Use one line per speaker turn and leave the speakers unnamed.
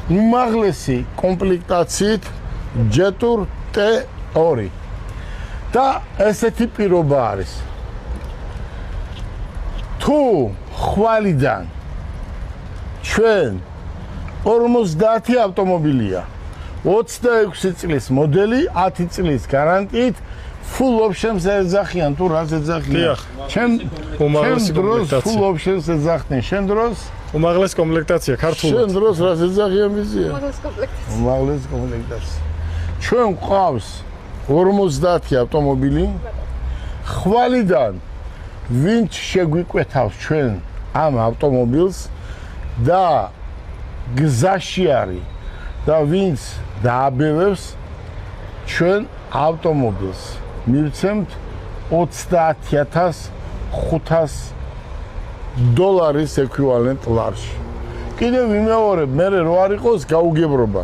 უმაღლესი კომპლექტაციით Jetour T2 და ესეთი პირობა არის თუ ხვალიდან ჩვენ 50 ავტომობილია 26 წლის მოდელი 10 წლის გარანტიით full options ეძახიან თუ რას ეძახიან ჩემ დროს full options ეძახდნენ შენ დროს
უმაღლეს კომპლექტაცია ქართულად
შენ დროს რას ეძახიან მიზია უმაღლეს კომპლექტაცია ჩვენ ყავს 50 ავტომობილი ხვალიდან ვინც შეგვიკვეთავს ჩვენ ამ ავტომობილს და გზაში არის და ვინც დააბევებს ჩვენ ავტომობილს მივცემთ $30,500 ეკვივალენტ ლარში კიდევ ვიმეორებ მე რო არ იყოს გაუგებრობა